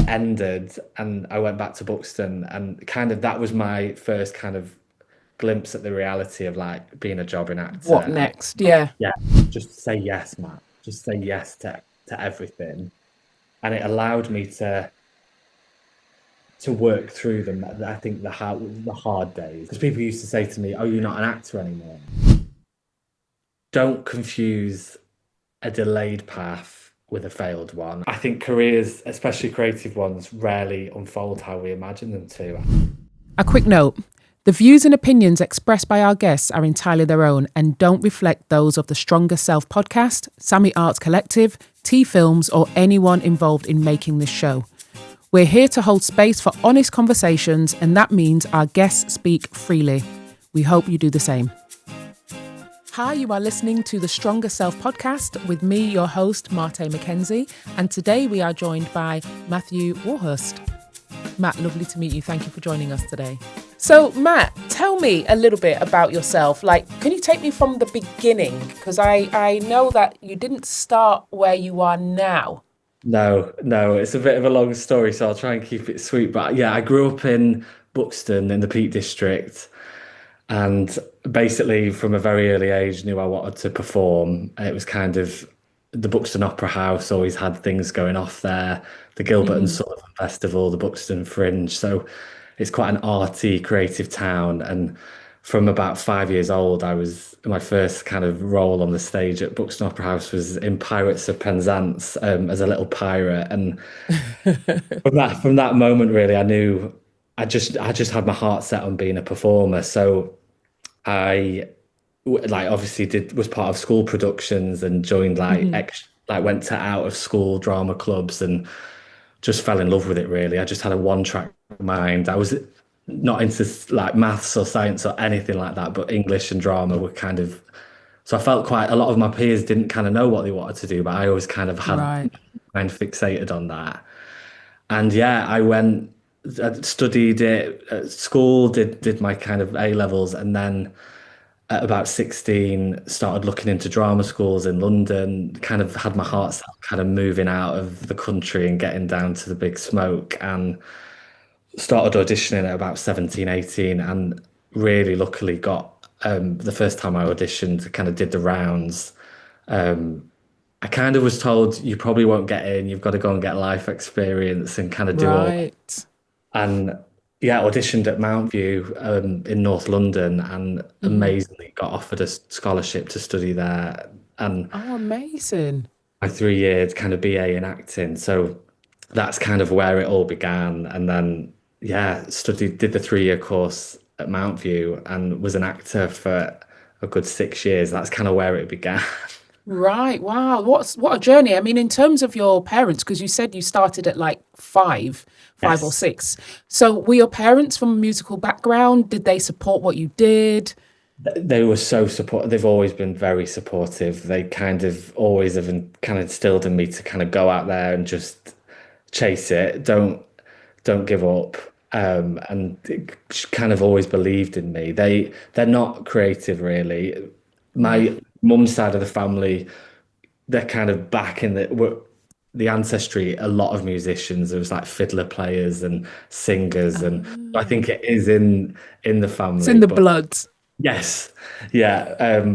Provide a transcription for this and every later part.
ended and I went back to Buxton, and kind of that was my first kind of glimpse at the reality of like being a jobbing actor. What And next? Yeah. yeah, just say yes, Matt. Just say yes to everything. And it allowed me to work through them. I think the hard days. Because people used to say to me, "Oh, you're not an actor anymore." Don't confuse a delayed path with a failed one. I think careers, especially creative ones, rarely unfold how we imagine them to. A quick note. The views and opinions expressed by our guests are entirely their own and don't reflect those of the Stronger Self podcast, Sammy Arts Collective, T Films, or anyone involved in making this show. We're here to hold space for honest conversations, and that means our guests speak freely. We hope you do the same. Hi, you are listening to the Stronger Self podcast with me, your host, Martay Mackenzie, and today we are joined by Matthew Warhurst. Matt, lovely to meet you. Thank you for joining us today. So, Matt, tell me a little bit about yourself. Like, can you take me from the beginning? Because I know that you didn't start where you are now. No, it's a bit of a long story, so I'll try and keep it sweet. But yeah, I grew up in Buxton in the Peak District, and basically from a very early age knew I wanted to perform. It was kind of the Buxton Opera House always had things going off there, the Gilbert and Sullivan Festival, the Buxton Fringe. So it's quite an arty, creative town. And from about 5 years old, I was my first kind of role on the stage at Buxton Opera House was in Pirates of Penzance as a little pirate. And from that moment, really, I knew I just had my heart set on being a performer. So I like obviously did was part of school productions and joined like went to out of school drama clubs and just fell in love with it really. I just had a one track mind. I was not into like maths or science or anything like that, but English and drama were kind of so I felt quite a lot of my peers didn't kind of know what they wanted to do, but I always kind of had Right. mind fixated on that. And yeah, I studied it at school, did my kind of A levels, and then at about 16 started looking into drama schools in London, kind of had my heart set on kind of moving out of the country and getting down to the big smoke, and started auditioning at about 17, 18, and really luckily got the first time I auditioned, kind of did the rounds. I kind of was told you probably won't get in, you've got to go and get life experience and kind of do all. Right. And yeah, auditioned at Mount View in North London and amazingly got offered a scholarship to study there. And Oh, amazing. my 3 years kind of BA in acting. So that's kind of where it all began. And then, yeah, did the 3 year course at Mount View and was an actor for a good 6 years. That's kind of where it began. Right. Wow. What a journey. I mean, in terms of your parents, because you said you started at like five or Yes. six. So were your parents from a musical background? Did they support what you did? They were so supportive. They've always been very supportive. They kind of always have kind of instilled in me to kind of go out there and just chase it. Don't give up. And kind of always believed in me. They're not creative really. Right. My mum's side of the family, they're kind of back in the ancestry. A lot of musicians. There was like fiddler players and singers, and I Ah, think it is in the it's family. in the But blood. yes, yeah.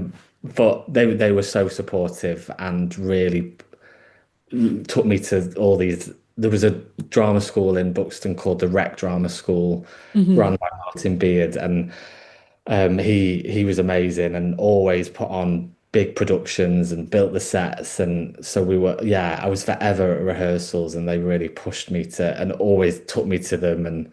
But they were so supportive and really took me to all these. There was a drama school in Buxton called the Rec Drama School, run by Martin Beard, and he was amazing and always put on big productions and built the sets. And so I was forever at rehearsals, and they really pushed me to and always took me to them, and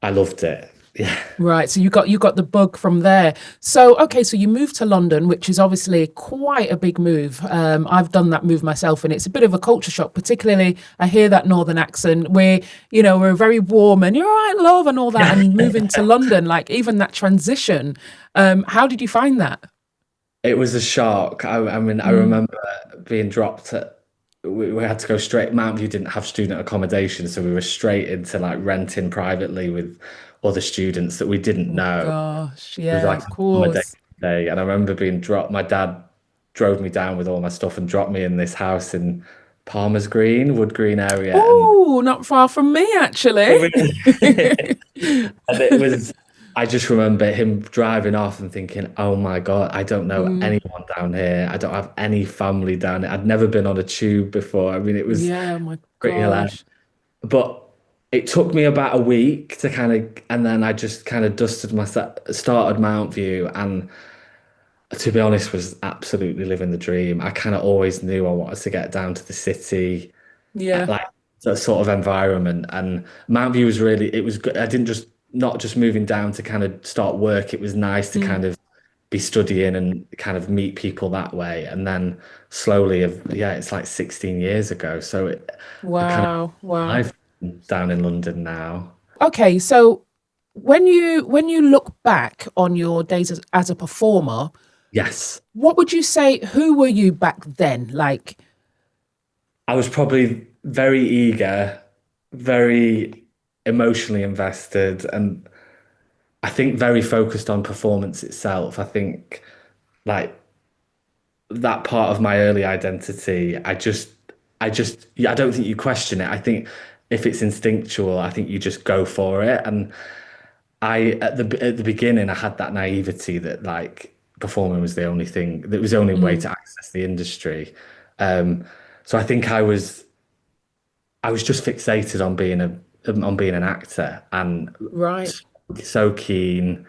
I loved it. Yeah. Right. So you got the bug from there. So okay, so you moved to London, which is obviously quite a big move. I've done that move myself, and it's a bit of a culture shock. Particularly, I hear that northern accent. We're very warm and you're all right, love, and all that. And moving to London, like even that transition. How did you find that? It was a shock. I mean, I Mm. remember being dropped at, we had to go straight. Mount View didn't have student accommodation, so we were straight into like renting privately with other students that we didn't Oh know. gosh, It was yeah, like of accommodation course. day, and I remember being dropped. My dad drove me down with all my stuff and dropped me in this house in Palmer's Green, Wood Green area, and Oh, not far from me, actually. and it was. I just remember him driving off and thinking, "Oh my God, I don't know Mm, anyone down here. I don't have any family down here. I'd never been on a tube before. I mean, it was yeah, oh my pretty hilarious." gosh. But it took me about a week to kind of, and then I just kind of started Mount View, and to be honest, was absolutely living the dream. I kind of always knew I wanted to get down to the city, Yeah. like that sort of environment. And Mount View was really, it was good. I didn't just, not just moving down to kind of start work. It was nice to Mm, kind of be studying and kind of meet people that way. And then slowly, yeah, it's like 16 years ago. So I kind of wow, wow. live down in London now. Okay, so when you look back on your days as a performer, Yes. what would you say, who were you back then? Like, I was probably very eager, very emotionally invested, and I think very focused on performance itself. I think like that part of my early identity, yeah, I don't think you question it. I think if it's instinctual, I think you just go for it. And at the beginning, I had that naivety that like performing was the only thing that was the only way mm, to access the industry. Um, so I think I was just fixated on being an actor and right. so keen.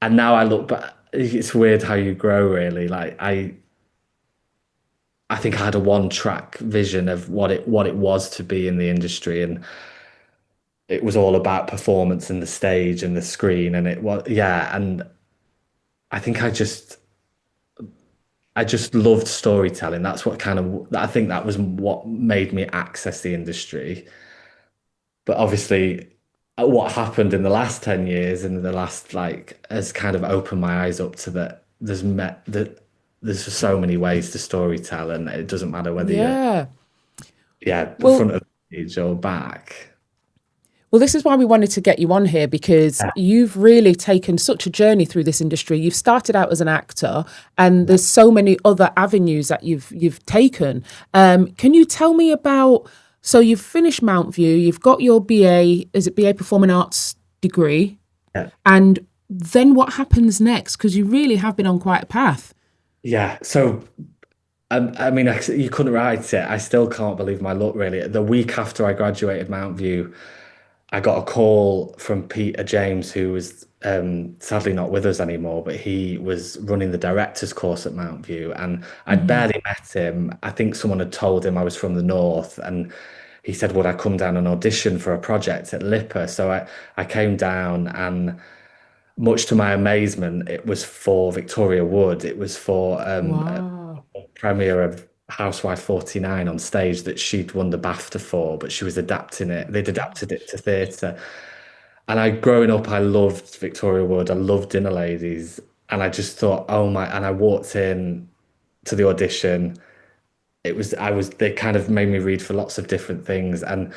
And now I look back, it's weird how you grow really. Like I think I had a one track vision of what it was to be in the industry, and it was all about performance and the stage and the screen, and it was yeah, and I think I just loved storytelling. That's what kind of I think that was what made me access the industry. But obviously, what happened in the last 10 years and the last like has kind of opened my eyes up to that there's just so many ways to storytell, and it doesn't matter whether you're Yeah. yeah Well, front of the page or back. Well, this is why we wanted to get you on here because Yeah, you've really taken such a journey through this industry. You've started out as an actor, and yeah, there's so many other avenues that you've taken. Can you tell me about? So you've finished Mount View, you've got your BA, is it BA Performing Arts degree, yeah. and then what happens next? Because you really have been on quite a path. Yeah. So I mean, you couldn't write it. I still can't believe my luck, really. The week after I graduated Mount View, I got a call from Peter James, who was sadly not with us anymore, but he was running the director's course at Mount View, and I'd Hmm. barely met him. I think someone had told him I was from the north, and he said, "Would I come down and audition for a project at Lipper?" So I came down, and much to my amazement, it was for Victoria Wood. It was for Wow. a premiere of Housewife 49 on stage that she'd won the BAFTA for, but she was adapting it. They'd adapted it to theatre. And growing up, I loved Victoria Wood. I loved Dinner Ladies. And I just thought, oh my, and I walked in to the audition. They kind of made me read for lots of different things. And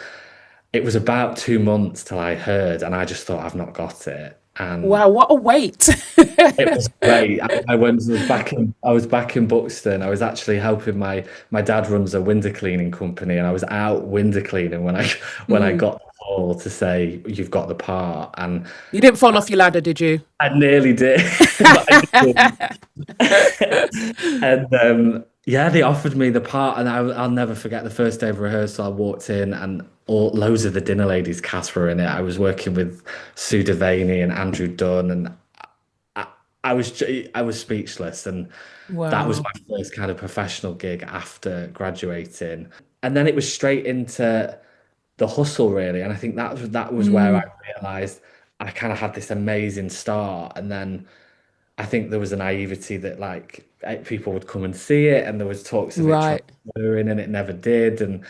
it was about 2 months till I heard, and I just thought, I've not got it. And Wow, what a wait. it was great. I was back in Buxton. I was actually helping my dad runs a window cleaning company, and I was out window cleaning when I Mm. got the call to say you've got the part, and You didn't fall off your ladder, did you? I nearly did, but I didn't. And yeah, they offered me the part, and I'll never forget the first day of rehearsal. I walked in, and loads of the Dinner Ladies cast were in it. I was working with Sue Devaney and Andrew Dunn, and I, I was speechless, and that was Wow. my first kind of professional gig after graduating. And then it was straight into the hustle, really. And I think that was where I Mm, realized I kind of had this amazing start, and then I think there was a naivety that like people would come and see it, and there was talks of it right. transferring, and it never did, and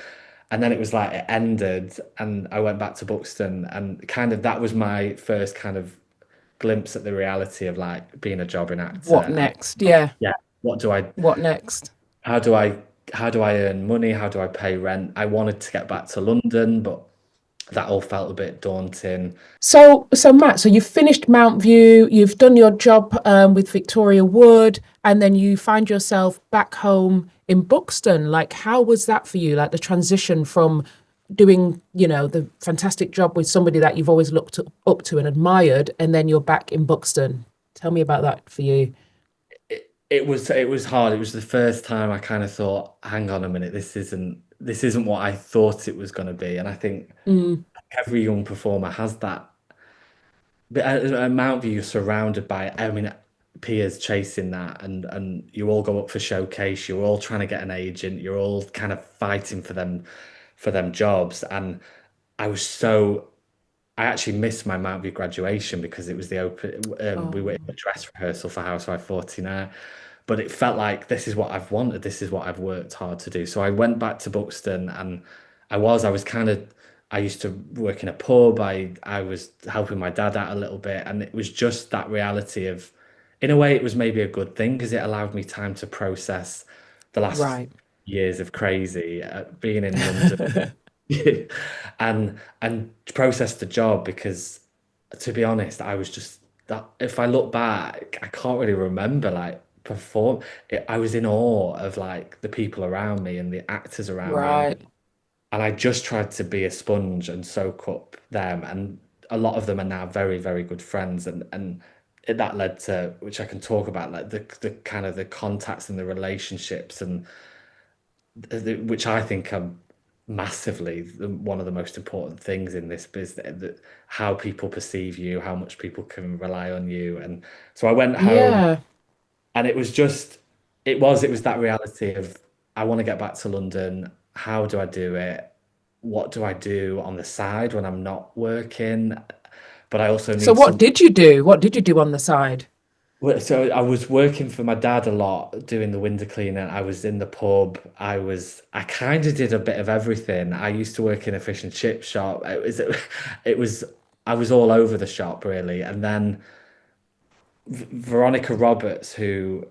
then it was like it ended, and I went back to Buxton, and kind of that was my first kind of glimpse at the reality of like being a jobbing What actor. And next? Yeah. yeah, what do I, What next? how do I, how do I earn money? How do I pay rent? I wanted to get back to London, but that all felt a bit daunting. So Matt, so you've finished Mount View, you've done your job with Victoria Wood, and then you find yourself back home in Buxton. Like, how was that for you? Like the transition from doing, the fantastic job with somebody that you've always looked up to and admired, and then you're back in Buxton. Tell me about that for you. It was hard. It was the first time I kind of thought, hang on a minute, this isn't what I thought it was going to be. And I think Mm, every young performer has that. But at Mountview, you're surrounded by, I mean, peers chasing that, and you all go up for showcase. You're all trying to get an agent. You're all kind of fighting for them jobs. And I was so I actually missed my Mountview graduation because it was the open. We were in oh, a dress rehearsal for Housewife 49, but it felt like this is what I've wanted. This is what I've worked hard to do. So I went back to Buxton, and I was kind of. I used to work in a pub. I was helping my dad out a little bit, and it was just that reality of, in a way, it was maybe a good thing because it allowed me time to process the last right. years of crazy being in London and process the job because, to be honest, I was just that. If I look back, I can't really remember like I was in awe of like the people around me and the actors around me, and Right. I just tried to be a sponge and soak up them, and a lot of them are now very, very good friends, and that led to, which I can talk about, like the kind of the contacts and the relationships and which I think are massively one of the most important things in this business, that how people perceive you, how much people can rely on you. And so I went home, Yeah. and it was that reality of, I want to get back to London. How do I do it? What do I do on the side when I'm not working? But I also So need what some. did you do? What did you do on the side? So I was working for my dad a lot, doing the window cleaning. I was in the pub. I kind of did a bit of everything. I used to work in a fish and chip shop. It was, I was all over the shop really. And then Veronica Roberts, who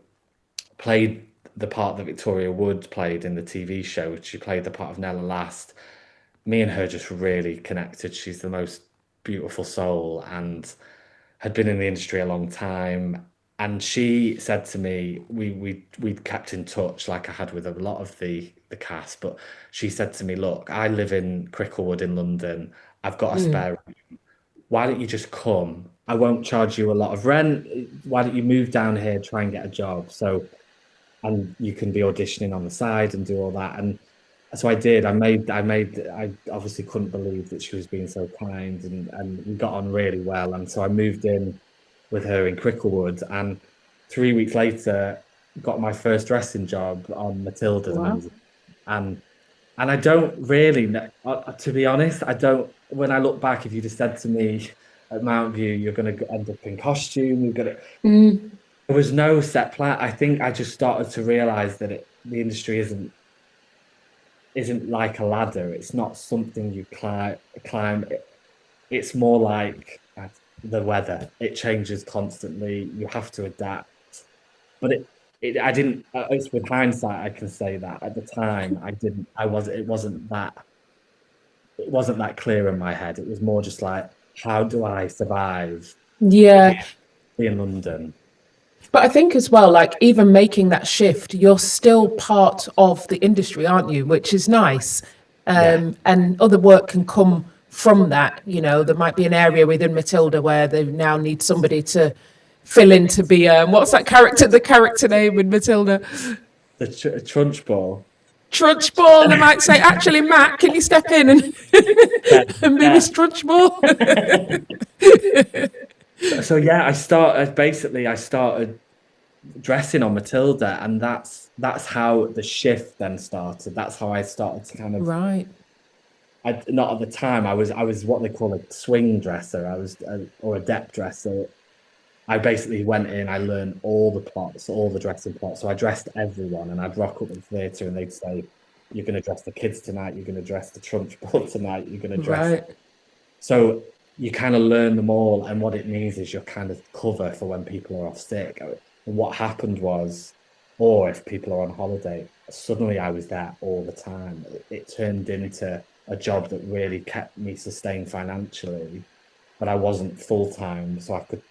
played the part that Victoria Wood played in the TV show, she played the part of Nella Last. Me and her just really connected. She's the most beautiful soul and had been in the industry a long time. And she said to me, we'd kept in touch like I had with a lot of the cast, but she said to me, look, I live in Cricklewood in London. I've got a Mm, spare room. Why don't you just come? I won't charge you a lot of rent. Why don't you move down here, try and get a job? So, and you can be auditioning on the side and do all that. And so I did. I obviously couldn't believe that she was being so kind, and we got on really well. And so I moved in with her in Cricklewood, and 3 weeks later, got my first dressing job on Matilda, the wow. music. And I don't really know, to be honest, I don't. When I look back, if you just said to me at Mount View, you're going to end up in costume, Mm, there was no set plan. I think I just started to realize that the industry isn't like a ladder. It's not something you climb. It's more like the weather. It changes constantly. You have to adapt. But I didn't. It's with hindsight, I can say that at the time I didn't. It wasn't that clear in my head. It was more just like, how do I survive yeah. here in London? But I think as well, like even making that shift, you're still part of the industry, aren't you? Which is nice. Yeah. And other work can come from that. There might be an area within Matilda where they now need somebody to fill in to be, what's that character, the character name in Matilda? The Trunchbull. Trunchbull. They might say, actually, Matt, can you step in and, Yeah, and be yeah. Miss Trunchbull? So yeah, I started dressing on Matilda, and that's how the shift then started. That's how I started to kind of. Right. Not at the time. I was what they call a swing dresser. Or a depth dresser. I basically went in. I learned all the plots, all the dressing plots. So I dressed everyone, and I'd rock up in theatre, and they'd say, "You're going to dress the kids tonight. You're going to dress the Trunchbull tonight. You're going to dress." Right. So you kind of learn them all, and what it means is you're kind of cover for when people are off sick. And what happened was, or if people are on holiday, suddenly I was there all the time. It turned into a job that really kept me sustained financially, but I wasn't full time, so I could.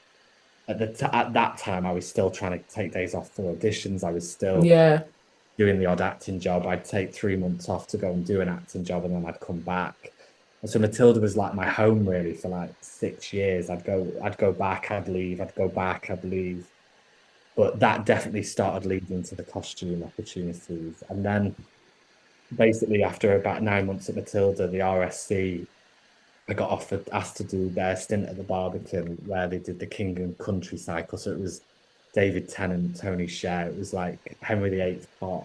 At that time, I was still trying to take days off for auditions. I was still Yeah. doing the odd acting job. I'd take 3 months off to go and do an acting job, and then I'd come back. And so Matilda was like my home really for like 6 years. I'd go back, I'd leave, I'd go back, I'd leave. But that definitely started leading to the costume opportunities. And then basically after about 9 months at Matilda, the RSC, I got asked to do their stint at the Barbican where they did the King and Country cycle. So it was David Tennant, Tony Sher. It was like Henry VIII part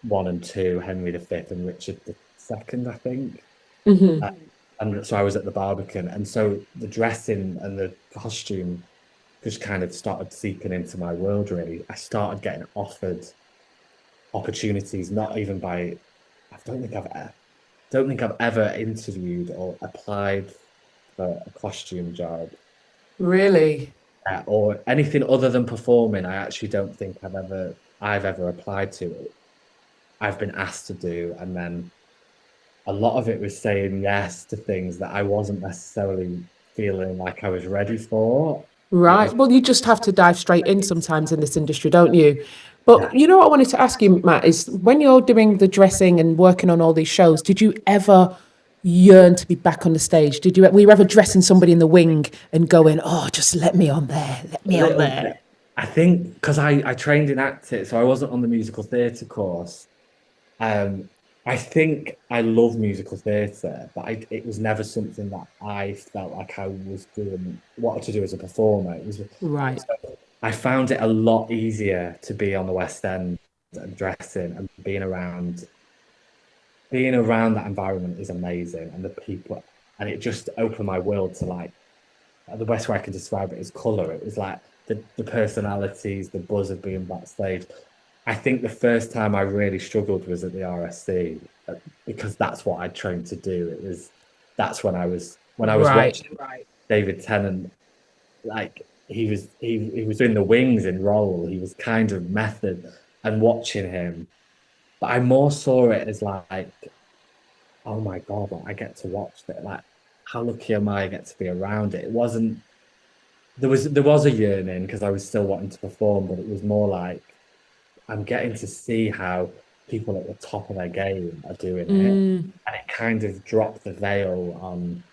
1 and 2, Henry V and Richard II, I think. And so I was at the Barbican. And so the dressing and the costume just kind of started seeping into my world, really. I started getting offered opportunities, not even by, I don't think I've ever interviewed or applied for a costume job. Really? Or anything other than performing. I actually don't think I've ever applied to it. I've been asked to do, and then a lot of it was saying yes to things that I wasn't necessarily feeling like I was ready for. Right. Well, you just have to dive straight in sometimes in this industry, don't you? But Yeah. you know what I wanted to ask you, Matt, is when you're doing the dressing and working on all these shows, did you ever yearn to be back on the stage? Were you ever dressing somebody in the wing and going, oh, just let me on there, let me on there? I think because I trained in acting, so I wasn't on the musical theatre course. I think I love musical theatre, but it was never something that I felt like I was wanted to do as a performer. Right. I found it a lot easier to be on the West End and dressing and being around that environment is amazing, and the people, and it just opened my world to like the best way I can describe it is colour. It was like the personalities, the buzz of being backstage. I think the first time I really struggled was at the RSC because that's what I trained to do. That's when I was watching David Tennant, like he was in the wings in role. He was kind of method, and watching him, but I more saw it as like, oh my God, like, I get to watch it. Like, how lucky am I get to be around it? It wasn't. There was a yearning because I was still wanting to perform, but it was more like I'm getting to see how people at the top of their game are doing it, and it kind of dropped the veil on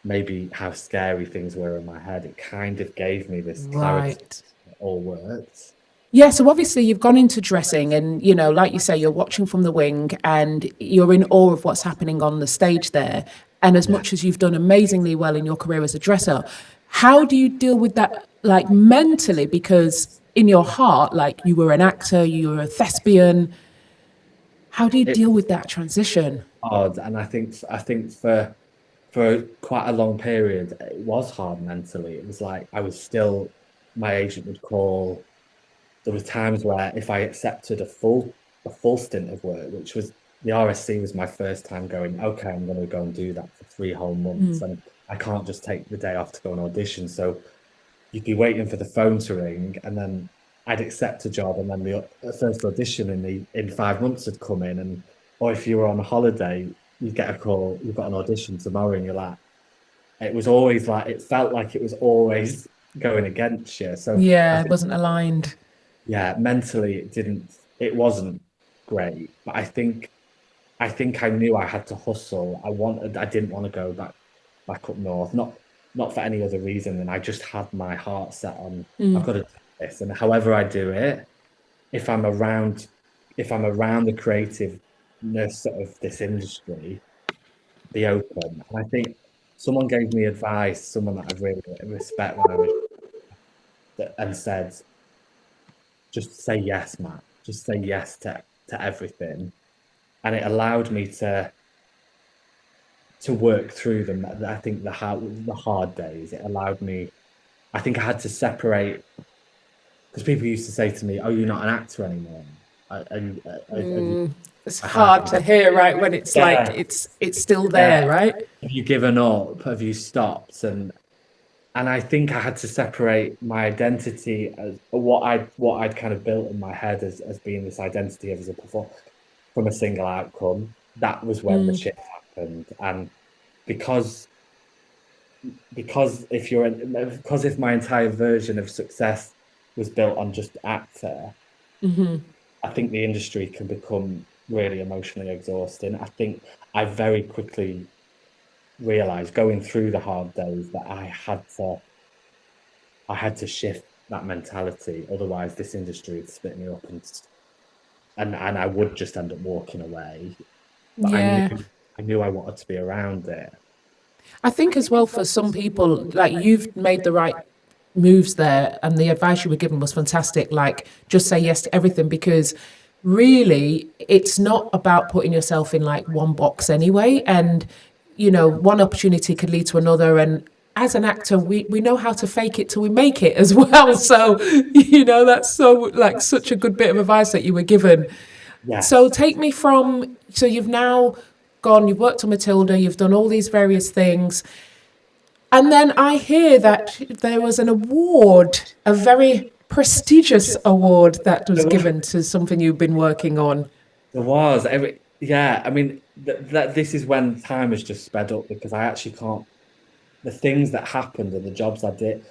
maybe how scary things were in my head. It kind of gave me this clarity Right. that it all worked. Yeah, so obviously you've gone into dressing and, you know, like you say, you're watching from the wing and you're in awe of what's happening on the stage there. And as Yeah. much as you've done amazingly well in your career as a dresser, how do you deal with that, like mentally? Because in your heart, like you were an actor, you were a thespian. How do you It deal with that transition? hard, and I think for quite a long period it was hard mentally. It was like I was still, my agent would call. There was times where if I accepted a full stint of work, which was the RSC was my first time going, okay, I'm going to go and do that for 3 whole months, and I can't just take the day off to go and audition. So you'd be waiting for the phone to ring, and then I'd accept a job, and then the first audition in 5 months had come in, and or if you were on a holiday, you'd get a call, you've got an audition tomorrow, and you're like, it was always like it felt like it was always going against you. So I Yeah, it think, wasn't aligned. yeah, mentally it wasn't great, but I think I knew I had to hustle. I didn't want to go back up north, not for any other reason than I just had my heart set on I've got to do this, and however I do it, if I'm around the creativeness of this industry, be open. And I think someone gave me advice, someone that I really respect when I was and said, just say yes, Matt. Just say yes to everything. And it allowed me to work through them. I think the hard days. It allowed me. I think I had to separate because people used to say to me, "Oh, you're not an actor anymore." Have you, It's I hard to have. hear, right? When it's like Yeah, it's still there, yeah. right? Have you given up? Have you stopped? And I think I had to separate my identity as what I'd kind of built in my head as being this identity as a performer from a single outcome. That was when the shift happened, and because if my entire version of success was built on just actor, I think the industry can become really emotionally exhausting. I think I very quickly realized going through the hard days that I had to shift that mentality. Otherwise, this industry would split me up and I would just end up walking away. But Yeah. I knew I wanted to be around it. I think as well for some people, like you've made the right moves there, and the advice you were given was fantastic. Like, just say yes to everything because really it's not about putting yourself in like one box anyway. And, one opportunity could lead to another. And as an actor, we know how to fake it till we make it as well. So, that's so like such a good bit of advice that you were given. So Yes. take me from, so you've now gone, you've worked on Matilda, you've done all these various things. And then I hear that there was an award, a very prestigious award that was There was. given to something you've been working on. There was. Yeah, I mean, this is when time has just sped up because I actually can't. The things that happened and the jobs I did,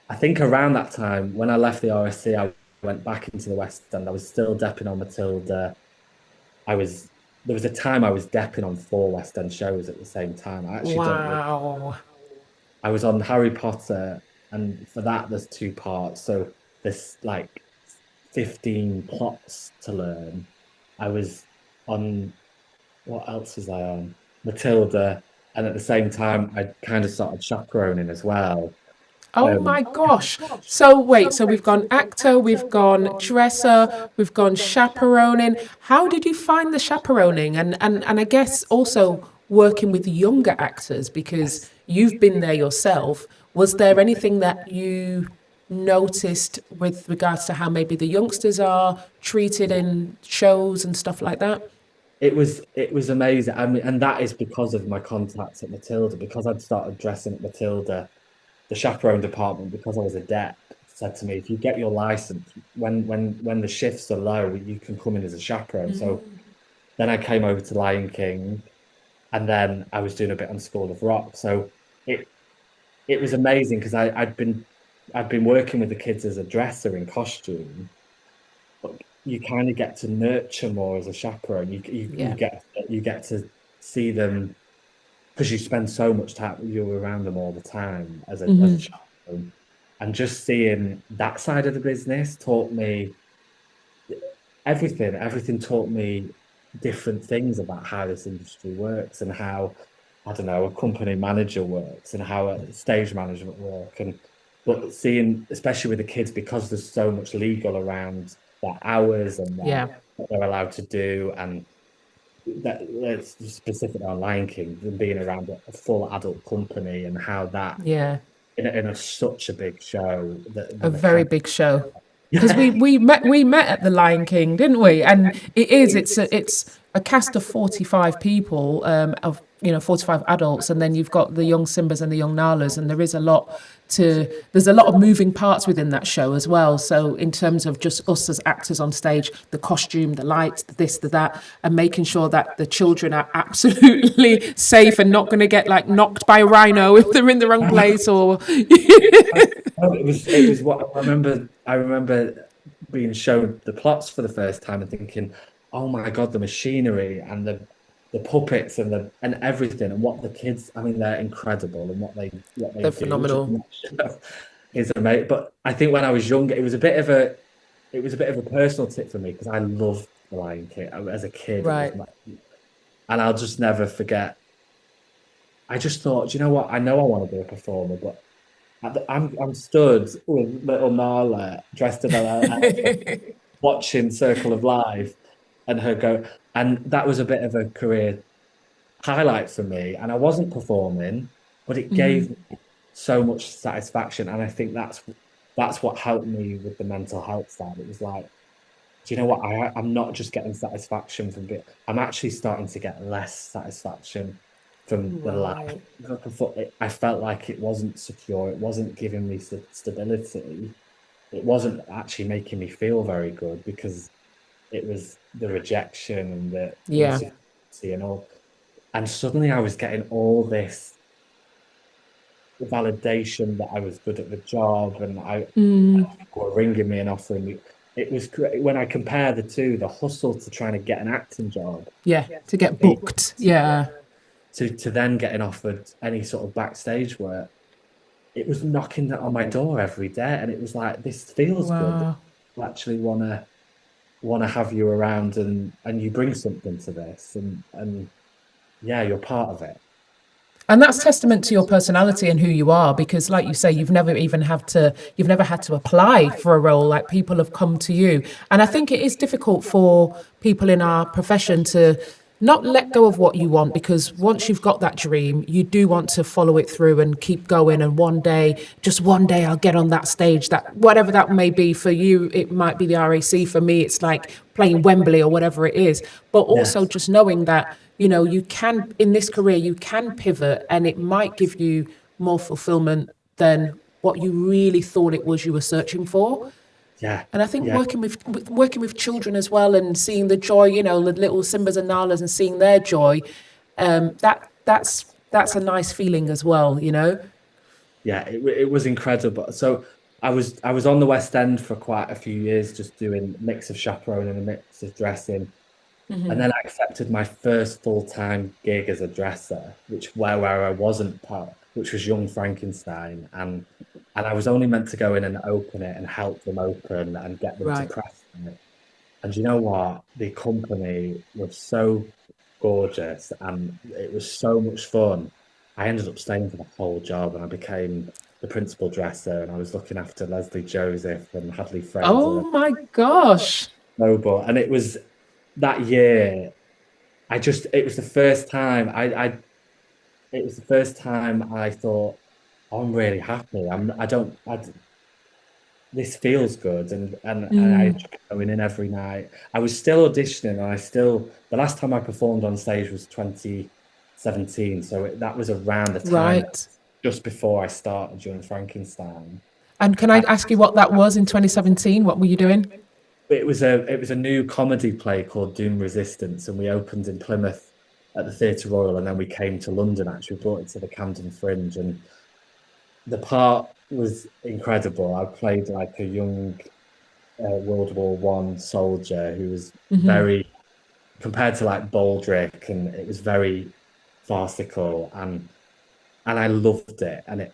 I think around that time when I left the RSC, I went back into the West End. I was still depping on Matilda. I was There was a time I was depping on 4 West End shows at the same time. I actually don't know. Wow. I was on Harry Potter, and for that there's 2 parts. So there's like 15 plots to learn. I was on what else was I on? Matilda, and at the same time I kind of started chaperoning as well. Oh Um, my gosh. So wait, so we've gone actor, we've gone dresser, we've gone chaperoning. How did you find the chaperoning? And I guess also working with younger actors because yes. you've been there yourself. Was there anything that you noticed with regards to how maybe the youngsters are treated in shows and stuff like that? It was amazing. I mean, and that is because of my contacts at Matilda, because I'd started dressing at Matilda. The chaperone department, because I was a dep, said to me, if you get your license, when the shifts are low, you can come in as a chaperone. So then I came over to Lion King, and then I was doing a bit on School of Rock. So it it was amazing because I'd been working with the kids as a dresser in costume, but you kind of get to nurture more as a chaperone. Yeah. You get to see them because you spend so much time, you're around them all the time as a chaperone, and just seeing that side of the business taught me everything. Everything taught me different things about how this industry works and how, I don't know, a company manager works and how a stage management work. And but seeing, especially with the kids, because there's so much legal around their hours and Yeah. what they're allowed to do, and that's specifically on Lion King, them being around a full adult company and how that Yeah. in such a big show that A the very mechanic. big show. Because we met at the Lion King, didn't we? And it's a cast of 45 people, of 45 adults, and then you've got the young Simbas and the young Nalas, and there's a lot of moving parts within that show as well. So in terms of just us as actors on stage, the costume, the lights, the this, the that, and making sure that the children are absolutely safe and not going to get like knocked by a rhino if they're in the wrong place or Oh, it was what I remember being shown the plots for the first time and thinking, oh my God, the machinery and the puppets and everything and what the kids, I mean, they're incredible, and what they they're do phenomenal. is amazing. But I think when I was younger, it was a bit of a personal tip for me because I loved The Lion King. As a kid, it was Right. my, and I'll just never forget. I just thought, "Do you know what? I know I want to be a performer, but I'm stood with little Nala dressed in a outfit, watching Circle of Life, and her go, and that was a bit of a career highlight for me. And I wasn't performing, but it gave me so much satisfaction, and I think that's what helped me with the mental health side. It was like, do you know what? I'm not just getting satisfaction from it. I'm actually starting to get less satisfaction from the life. Right. I felt like it wasn't secure. It wasn't giving me stability. It wasn't actually making me feel very good because it was the rejection and the Yeah. insecurity and all. And suddenly I was getting all this validation that I was good at the job, and I people were ringing me and offering me. it was when I compare the two, the hustle to trying to get an acting job, Yeah, to get booked. Yeah. to then getting offered any sort of backstage work, it was knocking on my door every day, and it was like, this feels good. Wow. I actually wanna have you around, and you bring something to this, and yeah, you're part of it. And that's testament to your personality and who you are, because like you say, you've never had to apply for a role. Like, people have come to you. And I think it is difficult for people in our profession to not let go of what you want, because once you've got that dream, you do want to follow it through and keep going. And one day, just one day, I'll get on that stage, that whatever that may be for you. It might be the RAC. For me, it's like playing Wembley or whatever it is. But also Yes. just knowing that, you know, you can, in this career, you can pivot, and it might give you more fulfillment than what you really thought it was you were searching for. Yeah. And I think Yeah. working with children as well, and seeing the joy, you know, the little Simbas and Nalas, and seeing their joy, that's a nice feeling as well, you know. Yeah, it was incredible. So I was on the West End for quite a few years, just doing a mix of chaperone and a mix of dressing. And then I accepted my first full-time gig as a dresser, where I wasn't part, which was Young Frankenstein, and I was only meant to go in and open it and help them open and get them to Right. press it. And you know what? The company was so gorgeous, and it was so much fun. I ended up staying for the whole job, and I became the principal dresser, and I was looking after Leslie Joseph and Hadley Oh Fraser, my gosh. Noble, and it was that year. It was the first time it was the first time I thought, "Oh, I'm really happy. I don't, this feels good," and I enjoy going in every night. I was still auditioning, and the last time I performed on stage was 2017, so that was around the time Right. just before I started during Frankenstein. And can I ask you what that was in 2017? What were you doing? It was a new comedy play called Doom Resistance, and we opened in Plymouth at the Theatre Royal, and then we came to London. Actually, brought it to the Camden Fringe, and the part was incredible. I played like a young World War One soldier who was very, compared to like Baldrick, and it was very farcical, and I loved it, and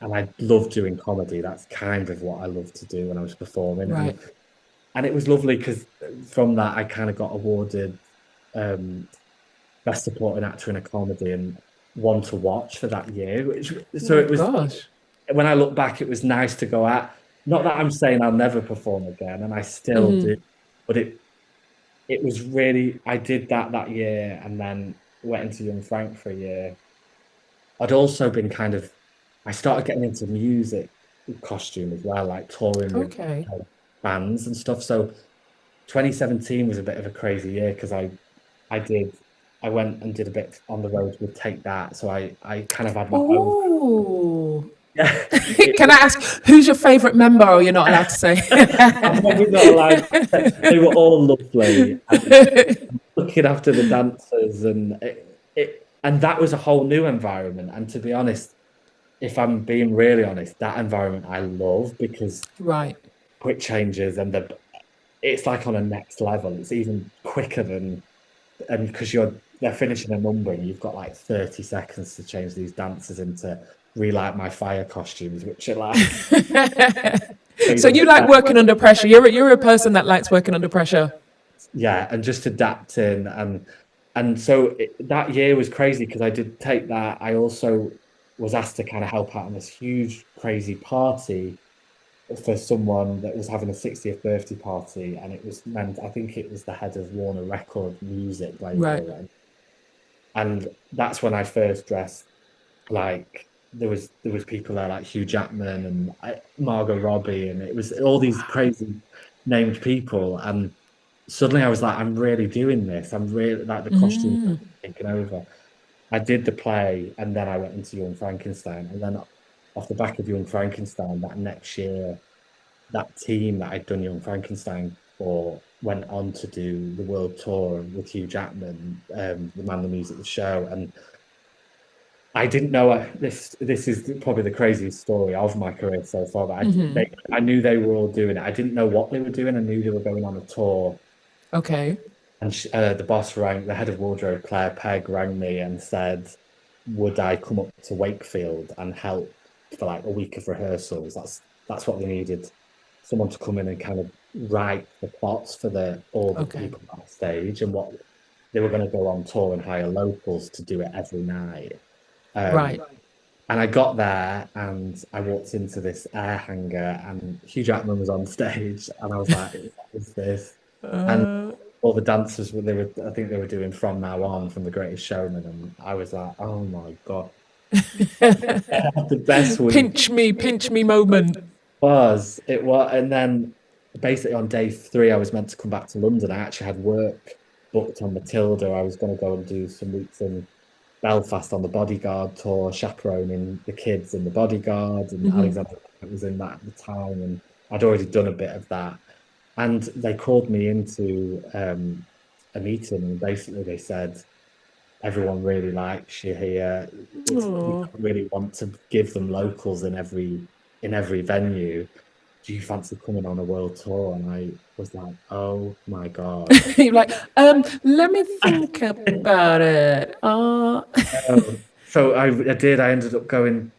I loved doing comedy. That's kind of what I loved to do when I was performing, Right. and it was lovely because from that I kind of got awarded um, best supporting actor in a comedy and one to watch for that year. Oh So my it was, gosh. when I look back, it was nice to go at. Not that I'm saying I'll never perform again, and I still do, but it was really, I did that year, and then went into Young Frank for a year. I'd also been I started getting into music costume as well, like touring with Okay. bands and stuff. So 2017 was a bit of a crazy year because I did I went and did a bit on the road with Take That. So I kind of had my own. Oh. Yeah, it Can I ask, who's your favourite member, or you're not allowed to say? I'm probably not allowed. They were all lovely, and looking after the dancers, and that was a whole new environment. And to be honest, if I'm being really honest, that environment I love because Right. quick changes and it's like on a next level. It's even quicker and because they're finishing a number and you've got like 30 seconds to change these dancers into relight my fire costumes, which are like So you like working under pressure. You're a person that likes working under pressure. yeah, and just adapting, and so that year was crazy because I did Take That. I also was asked to kind of help out on this huge crazy party for someone that was having a 60th birthday party, and it was meant, I think it was the head of Warner Record music Right. label, and that's when I first dressed like, there was people there like Hugh Jackman and Margot Robbie, and it was all these crazy named people, and suddenly I was like, I'm really doing this. I'm really like, the costumes are taking over. I did the play, and then I went into Young Frankenstein, and then off the back of Young Frankenstein, that next year, that team that I'd done Young Frankenstein for went on to do the world tour with Hugh Jackman, the man, the music, the show, and I didn't know this is probably the craziest story of my career so far, but I knew they were all doing it. I didn't know what they were doing. I knew they were going on a tour, Okay. and the boss rang, the head of wardrobe, Claire Pegg, rang me and said, would I come up to Wakefield and help for like a week of rehearsals? That's what they needed, someone to come in and kind of write the plots for all the Okay. people on stage, and what they were going to go on tour and hire locals to do it every night. Right. And I got there and I walked into this air hangar and Hugh Jackman was on stage and I was like, what is this? And all the dancers I think they were doing From Now On from The Greatest Showman, and I was like, oh my God. The best week Pinch me moment. it was, and then basically on day 3 I was meant to come back to London. I actually had work booked on Matilda. I was going to go and do some weeks in Belfast on the Bodyguard tour, chaperoning the kids in the Bodyguard, and Alexander was in that at the time, and I'd already done a bit of that. And they called me into a meeting, and basically they said, everyone really likes you here. We don't really want to give them locals in every venue. Do you fancy coming on a world tour? And I was like, oh my God. You're like, let me think about it. So I did. I ended up going.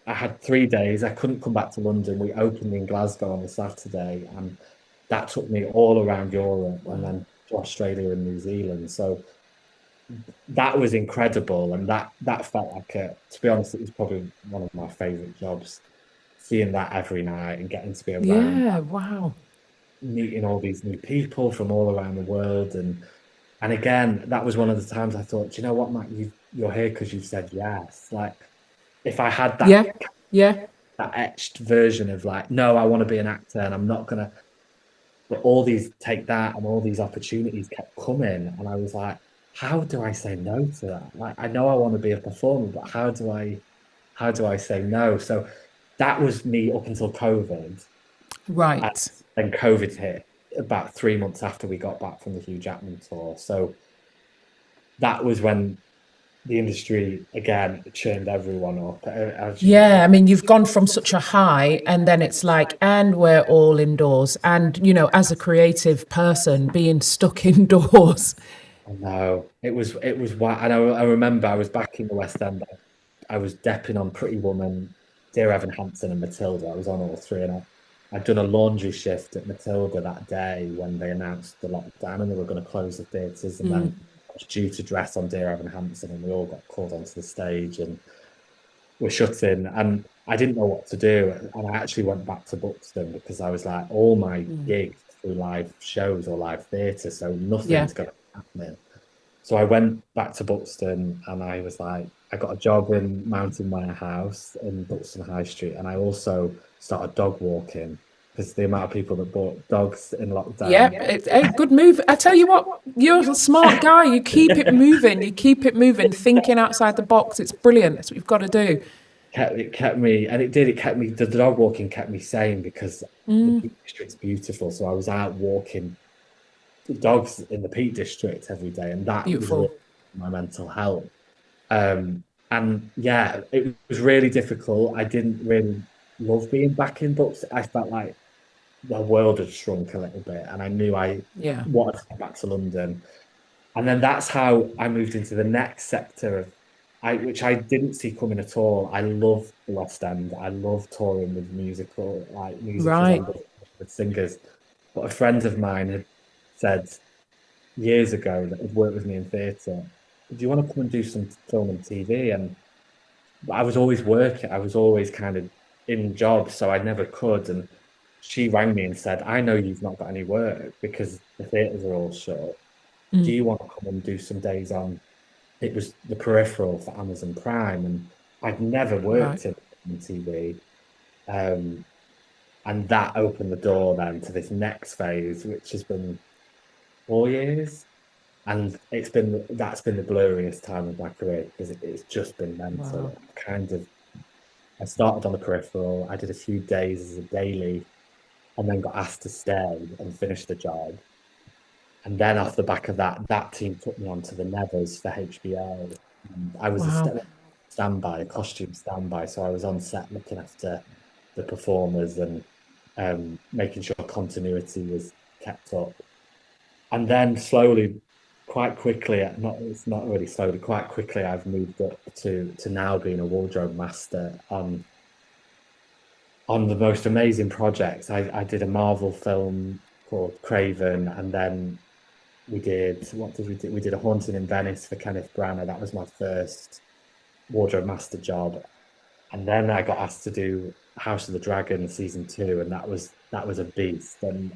I had 3 days. I couldn't come back to London. We opened in Glasgow on the Saturday, and that took me all around Europe and then to Australia and New Zealand. So that was incredible, and that felt like to be honest, it was probably one of my favorite jobs. Seeing that every night and getting to be around, Yeah, wow. meeting all these new people from all around the world, and again, that was one of the times I thought, do you know what, Matt, you're here because you've said yes. Like, if I had Yeah. that etched version of like, no, I want to be an actor and I'm not gonna, but all these take that and all these opportunities kept coming, and I was like, how do I say no to that? Like, I know I want to be a performer, but how do I say no? So that was me up until COVID. And Right. then COVID hit about 3 months after we got back from the Hugh Jackman tour. So that was when the industry again churned everyone up. Yeah, I mean, you've gone from such a high, and then it's like, and we're all indoors. And, as a creative person, being stuck indoors. I know it was why, and I remember I was back in the West End. I was depping on Pretty Woman, Dear Evan Hansen, and Matilda. I was on all three, and I'd done a laundry shift at Matilda that day when they announced the lockdown and they were going to close the theatres. And then I was due to dress on Dear Evan Hansen, and we all got called onto the stage and were shut in. And I didn't know what to do. And I actually went back to Buxton because I was like, all my gigs through live shows or live theatre, so nothing's going to happen. So I went back to Buxton and I was like, I got a job in Mountain Warehouse in Buxton High Street, and I also started dog walking because the amount of people that bought dogs in lockdown. Yeah, it's a good move. I tell you what, you're a smart guy. You keep it moving. You keep it moving, thinking outside the box. It's brilliant. That's what you've got to do. It kept me, and it kept me, the dog walking kept me sane because the Peak District's beautiful. So I was out walking the dogs in the Peak District every day, and that Beautiful. was really my mental health. And yeah, it was really difficult. I didn't really love being back in books. I felt like the world had shrunk a little bit, and I knew I wanted to get back to London. And then that's how I moved into the next sector of which I didn't see coming at all. I love the West End. I love touring with musicals with singers. But a friend of mine had said years ago that had worked with me in theatre, do you want to come and do some film and TV? And I was always working. I was always kind of in jobs, so I never could. And she rang me and said, I know you've not got any work because the theatres are all shut. Do you want to come and do some days on? It was the Peripheral for Amazon Prime, and I'd never worked in TV. And that opened the door then to this next phase, which has been 4 years. And that's been the blurriest time of my career because it's just been mental. I started on the Peripheral. I did a few days as a daily, and then got asked to stay and finish the job. And then off the back of that team took me on to the Nevers for HBO. And I was standby, a costume standby. So I was on set looking after the performers and making sure continuity was kept up. And then slowly, quite quickly, not it's not really slowly, quite quickly, I've moved up to now being a wardrobe master on the most amazing projects. I did a Marvel film called Craven, and then we did what did we do? We did A Haunting in Venice for Kenneth Branagh. That was my first wardrobe master job. And then I got asked to do House of the Dragon season 2, and that was a beast. And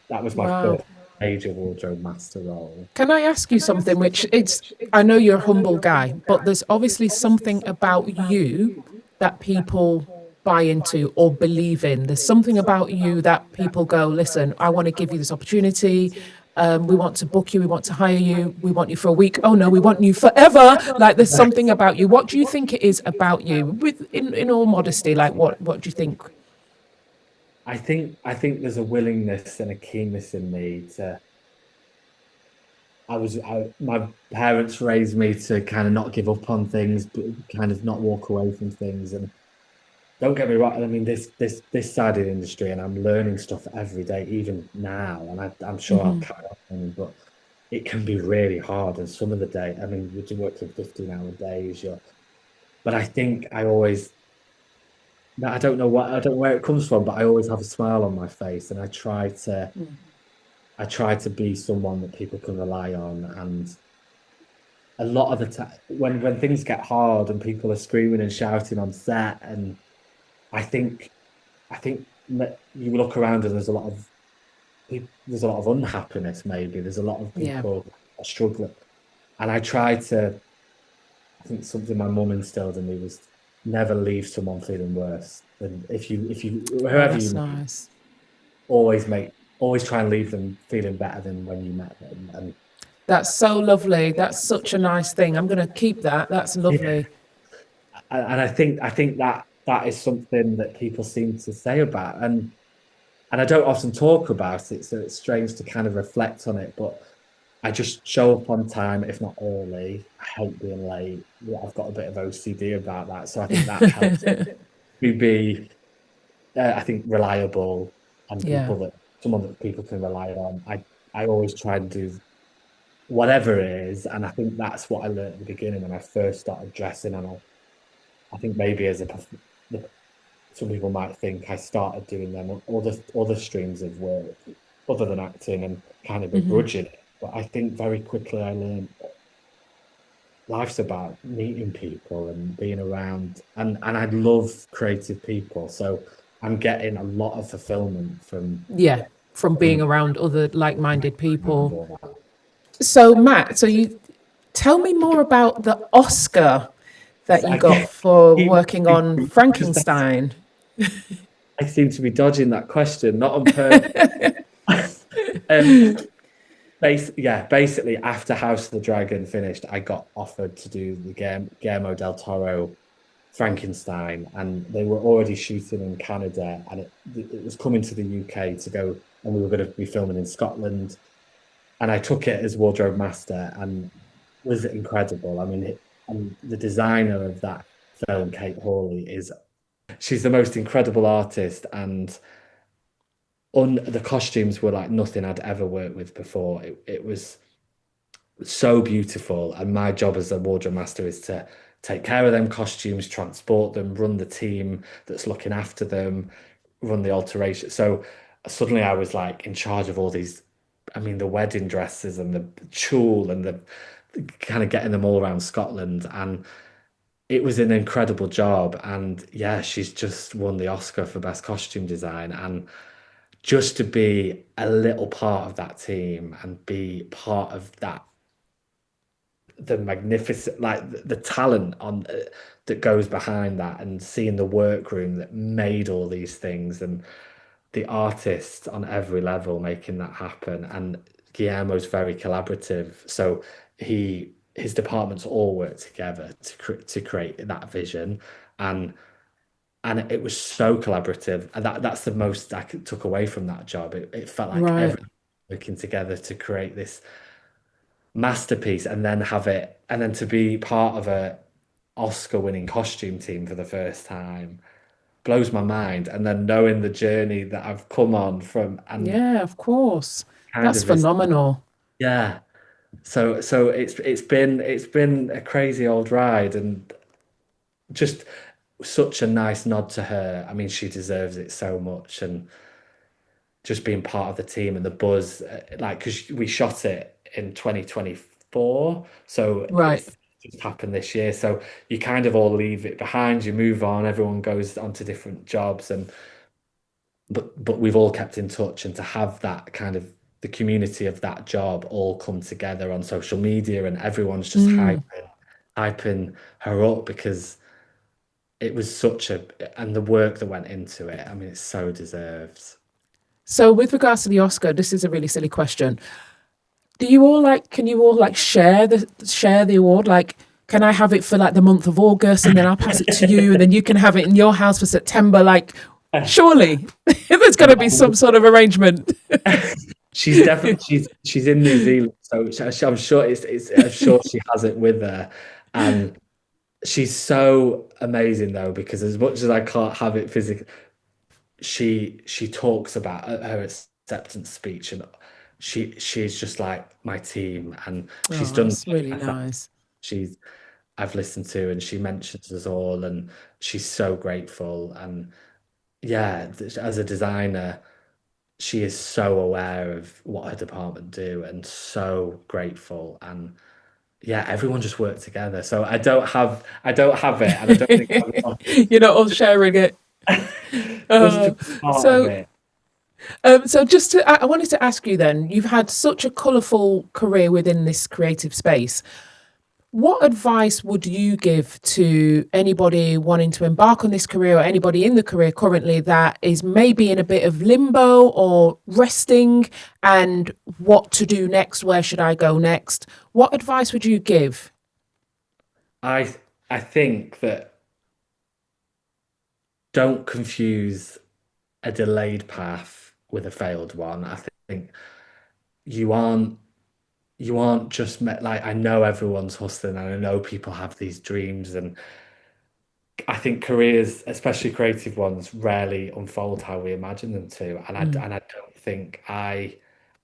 that was my Wow. first major wardrobe master role. Can I ask you something? Which it's, I know you're a humble guy, but there's obviously something about you that people buy into or believe in. There's something about you that people go, listen, I want to give you this opportunity. We want to book you. We want to hire you. We want you for a week. Oh no, we want you forever. Like there's something about you. What do you think it is about you? With in all modesty, like what do you think? I think there's a willingness and a keenness in me to. My parents raised me to kind of not give up on things, but kind of not walk away from things. And don't get me wrong, I mean this side of the industry, and I'm learning stuff every day, even now, and I'm sure I'll Hmm. carry on learning, but it can be really hard. And some of the day, I mean, would you work for 15-hour days? But I think I don't know I don't know where it comes from, but I always have a smile on my face, and I try to be someone that people can rely on. And a lot of the time, when things get hard and people are screaming and shouting on set, and I think I think that you look around and there's a lot of unhappiness. Maybe there's a lot of Yeah. people are struggling, and I try to. I think something my mum instilled in me was never leave someone feeling worse. And if you Oh, whoever you that's meet, nice. always try and leave them feeling better than when you met them. And That's so lovely. That's such a nice thing. I'm going to keep that. That's yeah, lovely. and I think that is something that people seem to say about, and I don't often talk about it, so it's strange to kind of reflect on it. But I just show up on time, if not early. I hate being late. Yeah, I've got a bit of OCD about that, so I think that helps me be, I think, reliable and Yeah. someone that people can rely on. I always try and do whatever it is, and I think that's what I learned at the beginning when I first started dressing. And I think maybe the- some people might think I started doing them other streams of work other than acting and kind of Hmm. begrudging it. But I think very quickly I learned life's about meeting people and being around, and I love creative people. So I'm getting a lot of fulfillment from Yeah. From being being around other like-minded around people. all that. So, Matt, so you tell me more about the Oscar that So you got for working on because Frankenstein. I seem to be dodging that question, not on purpose. um, basically after House of the Dragon finished, I got offered to do the Guillermo del Toro Frankenstein, and they were already shooting in Canada, and it was coming to the UK to go, and we were going to be filming in Scotland, and I took it as wardrobe master, and was incredible. I mean, and the designer of that film, Kate Hawley, she's the most incredible artist, and the costumes were like nothing I'd ever worked with before. It was so beautiful, and my job as a wardrobe master is to take care of them costumes, transport them, run the team that's looking after them, run the alteration. So suddenly I was like in charge of all these, I mean, the wedding dresses and the tulle and the kind of getting them all around Scotland. And it was an incredible job. And yeah, she's just won the Oscar for best costume design. And just to be a little part of that team and be part of that, the magnificent, like the talent that goes behind that, and seeing the workroom that made all these things, and the artists on every level making that happen. And Guillermo's very collaborative, so his departments all work together to create that vision. And and it was so collaborative, and that's the most took away from that job. It felt like Right. everyone working together to create this masterpiece, and then have it, and then to be part of Oscar-winning costume team for the first time blows my mind. And then knowing the journey that I've come on from and Yeah, of course. kind That's of this, phenomenal. yeah. So it's been a crazy old ride and just such a nice nod to her. I mean, she deserves it so much, and just being part of the team and the buzz, like because we shot it in 2024, so Right. it's just happened this year. So you kind of all leave it behind, you move on, everyone goes on to different jobs, and but we've all kept in touch, and to have that kind of the community of that job all come together on social media and everyone's just Mm. hyping her up because it was such a and the work that went into it. I mean, it's so deserved. So with regards to the Oscar, this is a really silly question. Do you all like, can you all like share the award? Like, can I have it for like the month of August and then I'll pass it to you and then you can have it in your house for September? Like, surely there's got to be some sort of arrangement. She's definitely she's in New Zealand, so I'm sure I'm sure she has it with her, and she's so amazing though because as much as I can't have it physically, she talks about her acceptance speech, and she's just like my team, and she's Oh, done that's really podcasts that nice. she's I've listened to, and she mentions us all, and she's so grateful, and yeah, as a designer. She is so aware of what her department do and so grateful, and yeah, everyone just worked together. So I don't have it, and I don't think everyone You're not all sharing it. was to Uh, be part of so, it. so just to, I wanted to ask you then, you've had such a colourful career within this creative space. What advice would you give to anybody wanting to embark on this career or anybody in the career currently that is maybe in a bit of limbo or resting and what to do next? Where should I go next? What advice would you give? I think that don't confuse a delayed path with a failed one. I think you aren't you aren't just met like I know everyone's hustling and I know people have these dreams, and I think careers, especially creative ones, rarely unfold how we imagine them to. Mm. And I don't think I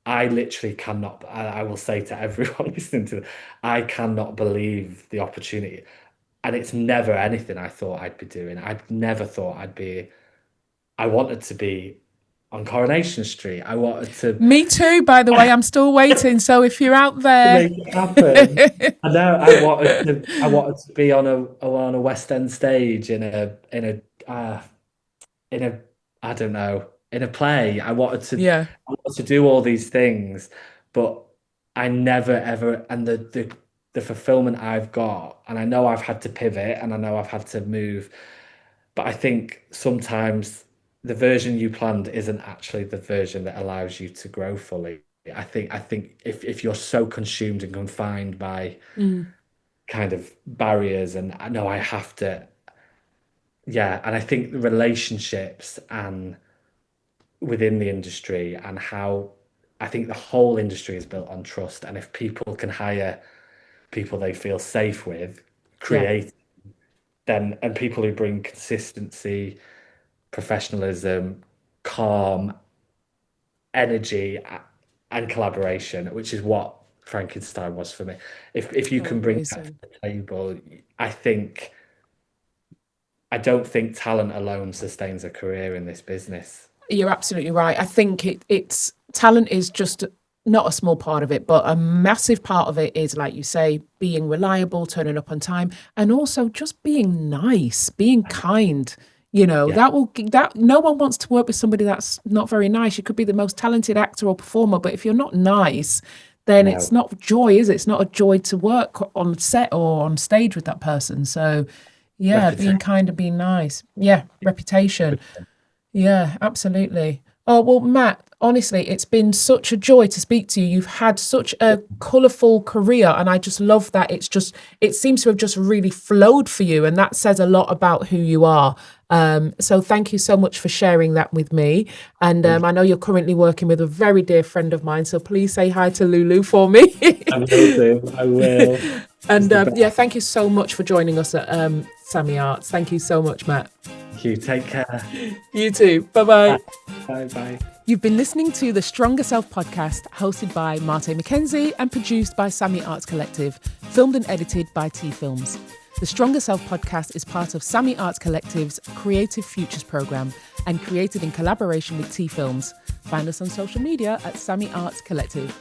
literally cannot I will say to everyone listening to it, I cannot believe the opportunity. And it's never anything I thought I'd be doing. I'd never thought I wanted to be on Coronation Street. I wanted to Me too, by the way. I'm still waiting. So if you're out there, make it happen. I know I wanted to be on a West End stage in a I don't know, in a play. yeah, I wanted to do all these things, but I never ever and the fulfillment I've got, and I know I've had to pivot and I know I've had to move, but I think sometimes the version you planned isn't actually the version that allows you to grow fully. I think if you're so consumed and confined by mm, kind of barriers and I know I have to, yeah, and I think the relationships and within the industry and how I think the whole industry is built on trust. And if people can hire people they feel safe with, yeah, create then and people who bring consistency, professionalism, calm, energy, and collaboration, which is what Frankenstein was for me. If you can bring that to amazing. the table, I think I don't think talent alone sustains a career in this business. You're absolutely right. I think it's talent is just not a small part of it, but a massive part of it is, like you say, being reliable, turning up on time, and also just being nice, being kind. You know, Yeah, that no one wants to work with somebody that's not very nice. You could be the most talented actor or performer, but if you're not nice, then it's no, not joy, is it? It's not a joy to work on set or on stage with that person. So, yeah, being reputation. kind and being nice. Yeah, reputation. Yeah, absolutely. Oh, well, Matt, honestly, it's been such a joy to speak to you. You've had such a colourful career, and I just love that it seems to have just really flowed for you, and that says a lot about who you are. So thank you so much for sharing that with me. And Thank I know you're currently working with a very dear friend of mine, so please say hi to Lulu for me. you. I will do. I will. And thank you so much for joining us at Sammy Arts. Thank you so much, Matt. Thank you. Take care. You too. Bye-bye. Bye-bye. You've been listening to the Stronger Self podcast, hosted by Martay Mackenzie and produced by Sammy Arts Collective, filmed and edited by T Films. The Stronger Self podcast is part of Sammy Arts Collective's Creative Futures programme and created in collaboration with T Films. Find us on social media at Sammy Arts Collective.